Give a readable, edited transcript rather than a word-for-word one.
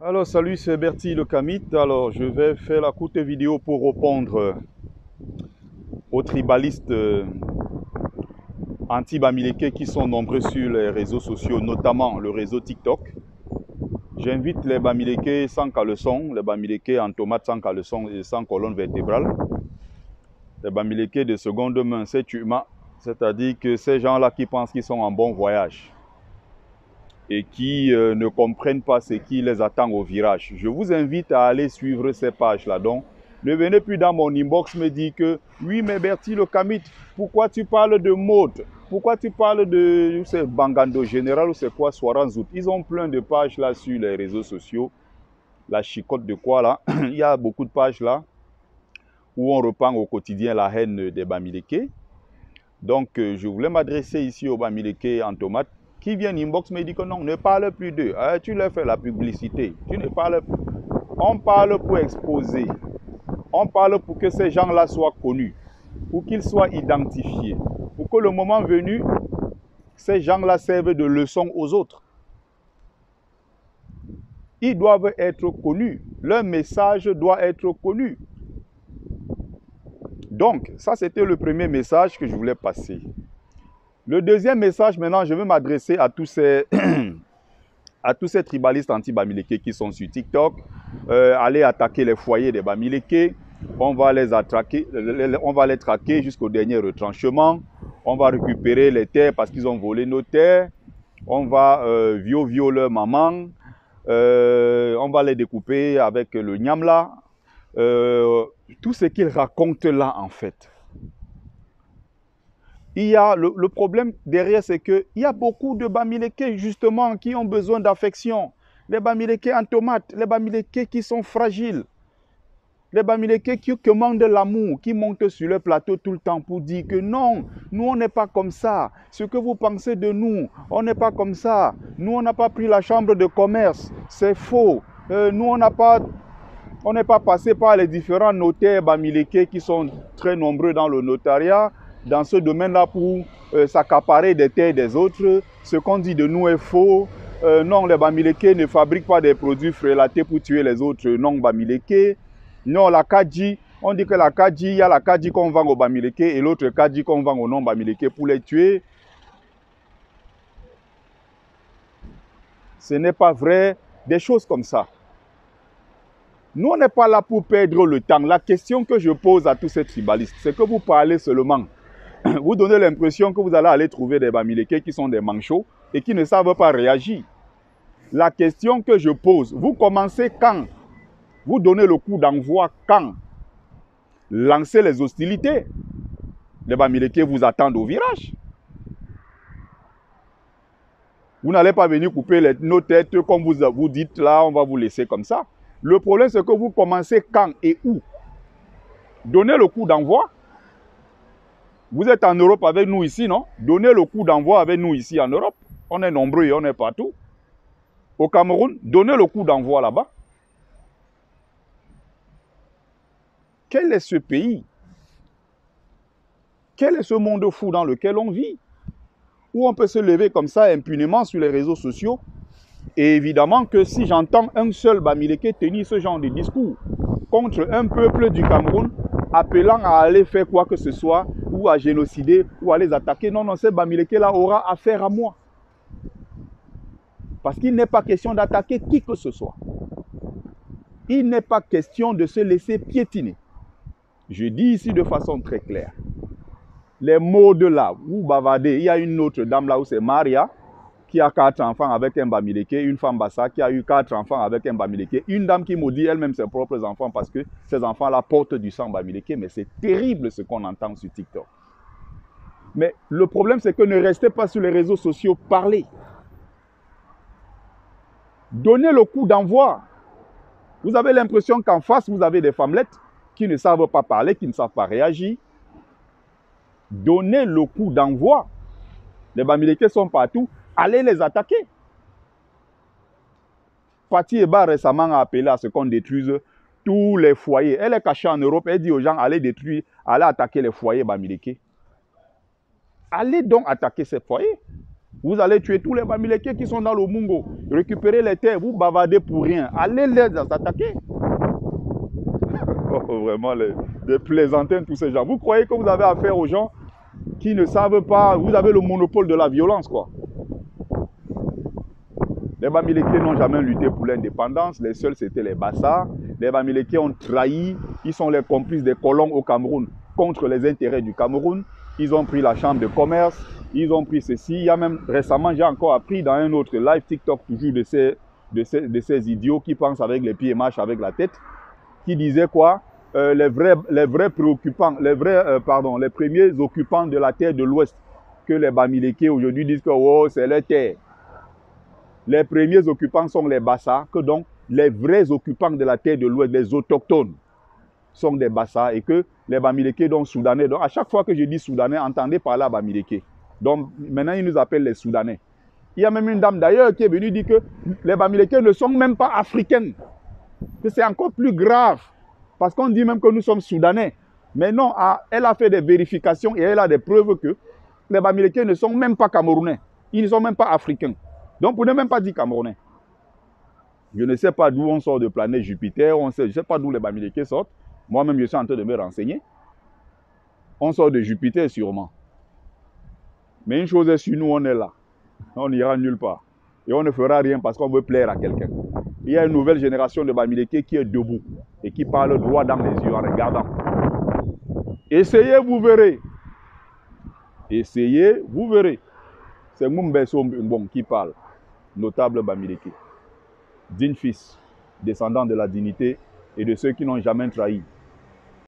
Alors salut, c'est Bertie le Kamit. Alors je vais faire la courte vidéo pour répondre aux tribalistes anti-Bamileke qui sont nombreux sur les réseaux sociaux, notamment le réseau TikTok. J'invite les Bamileke sans caleçon, les Bamileke en tomate sans caleçon et sans colonne vertébrale, les Bamileke de seconde main, c'est humain, c'est-à-dire que ces gens-là qui pensent qu'ils sont en bon voyage et qui ne comprennent pas ce qui les attend au virage. Je vous invite à aller suivre ces pages-là. Donc, ne venez plus dans mon inbox me dire que oui, mais Bertie le Kamit, pourquoi tu parles de mode? Pourquoi tu parles de Bangando Général ou c'est quoi Soaranzout? Ils ont plein de pages là sur les réseaux sociaux. La chicotte de quoi là? Il y a beaucoup de pages là où on reprend au quotidien la haine des Bamileke. Donc, je voulais m'adresser ici aux Bamileke en tomate qui viennent inbox me dit que non, ne parle plus d'eux. Tu leur fais la publicité. Tu ne parles plus. On parle pour exposer. On parle pour que ces gens-là soient connus, pour qu'ils soient identifiés, pour que le moment venu, ces gens-là servent de leçon aux autres. Ils doivent être connus. Leur message doit être connu. Donc, ça c'était le premier message que je voulais passer. Le deuxième message, maintenant, je vais m'adresser à tous ces tribalistes anti-Bamileke qui sont sur TikTok. Aller attaquer les foyers des Bamileke. On va les traquer jusqu'au dernier retranchement. On va récupérer les terres parce qu'ils ont volé nos terres. On va violer leur maman. On va les découper avec le Nyamla. Tout ce qu'ils racontent là, en fait. Il y a le problème derrière, c'est qu'il y a beaucoup de Bamileke justement qui ont besoin d'affection. Les Bamileke en tomate, les Bamileke qui sont fragiles. Les Bamileke qui commandent l'amour, qui montent sur le plateau tout le temps pour dire que non, nous on n'est pas comme ça. Ce que vous pensez de nous, on n'est pas comme ça. Nous on n'a pas pris la chambre de commerce, c'est faux. Nous on n'est pas passé par les différents notaires Bamileke qui sont très nombreux dans le notariat, dans ce domaine-là pour s'accaparer des terres des autres. Ce qu'on dit de nous est faux. Non, les Bamileke ne fabriquent pas des produits frélatés pour tuer les autres non-Bamileke. Non, la Kadji, on dit que la Kadji, il y a la Kadji qu'on vend aux Bamileke et l'autre Kadji qu'on vend aux non-Bamileke pour les tuer. Ce n'est pas vrai. Des choses comme ça. Nous, on n'est pas là pour perdre le temps. La question que je pose à tous ces tribalistes, c'est que vous parlez seulement. Vous donnez l'impression que vous allez aller trouver des Bamileke qui sont des manchots et qui ne savent pas réagir. La question que je pose, vous commencez quand? Vous donnez le coup d'envoi quand? Lancez les hostilités. Les Bamileke vous attendent au virage. Vous n'allez pas venir couper nos têtes comme vous dites là, on va vous laisser comme ça. Le problème, c'est que vous commencez quand et où? Donnez le coup d'envoi. Vous êtes en Europe avec nous ici, non? Donnez le coup d'envoi avec nous ici en Europe. On est nombreux et on est partout. Au Cameroun, donnez le coup d'envoi là-bas. Quel est ce pays? Quel est ce monde fou dans lequel on vit? Où on peut se lever comme ça impunément sur les réseaux sociaux? Et évidemment que si j'entends un seul Bamileke tenir ce genre de discours contre un peuple du Cameroun, appelant à aller faire quoi que ce soit, ou à génocider, ou à les attaquer, non, non, ce Bamileke-là aura affaire à moi. Parce qu'il n'est pas question d'attaquer qui que ce soit. Il n'est pas question de se laisser piétiner. Je dis ici de façon très claire. Les mots de là, vous bavardez, il y a une autre dame là où c'est Maria, qui a 4 enfants avec un Bamileke, une femme Bassa qui a eu 4 enfants avec un Bamileke, une dame qui maudit elle-même ses propres enfants parce que ses enfants-là portent du sang Bamileke, mais c'est terrible ce qu'on entend sur TikTok. Mais le problème, c'est que ne restez pas sur les réseaux sociaux, parlez. Donnez le coup d'envoi. Vous avez l'impression qu'en face, vous avez des femmelettes qui ne savent pas parler, qui ne savent pas réagir. Donnez le coup d'envoi. Les Bamileke sont partout. Allez les attaquer. Fatih Eba récemment a appelé à ce qu'on détruise tous les foyers. Elle est cachée en Europe. Elle dit aux gens, allez détruire, allez attaquer les foyers Bamileke. Allez donc attaquer ces foyers. Vous allez tuer tous les Bamileke qui sont dans le Mungo. Récupérer les terres, vous bavardez pour rien. Allez les attaquer. Oh, vraiment, des plaisantins, tous ces gens. Vous croyez que vous avez affaire aux gens qui ne savent pas, vous avez le monopole de la violence, quoi. Les Bamileke n'ont jamais lutté pour l'indépendance. Les seuls, c'était les Bassa. Les Bamileke ont trahi. Ils sont les complices des colons au Cameroun contre les intérêts du Cameroun. Ils ont pris la chambre de commerce. Ils ont pris ceci. Il y a même récemment, j'ai encore appris dans un autre live TikTok, toujours de ces idiots qui pensent avec les pieds et marchent avec la tête, qui disaient quoi? Les vrais préoccupants, les premiers occupants de la terre de l'Ouest, que les Bamileke aujourd'hui disent que oh, c'est leur terre. Les premiers occupants sont les Bassa, que donc les vrais occupants de la terre de l'Ouest, les autochtones, sont des Bassa, et que les Bamileke, donc Soudanais, donc à chaque fois que je dis Soudanais, entendez par là Bamileke. Donc maintenant, ils nous appellent les Soudanais. Il y a même une dame d'ailleurs qui est venue dire que les Bamileke ne sont même pas africaines. Que c'est encore plus grave. Parce qu'on dit même que nous sommes Soudanais. Mais non, elle a fait des vérifications et elle a des preuves que les Bamileke ne sont même pas Camerounais. Ils ne sont même pas africains. Donc, vous ne même pas dire Camerounais. Je ne sais pas d'où on sort de planète Jupiter. Je ne sais pas d'où les Bamileke sortent. Moi-même, je suis en train de me renseigner. On sort de Jupiter sûrement. Mais une chose est sûre, nous, on est là. On n'ira nulle part. Et on ne fera rien parce qu'on veut plaire à quelqu'un. Il y a une nouvelle génération de Bamileke qui est debout et qui parle droit dans les yeux en regardant. Essayez, vous verrez. Essayez, vous verrez. C'est Mumbeso Mbong qui parle, notable Bamileke. Digne fils, descendant de la dignité et de ceux qui n'ont jamais trahi.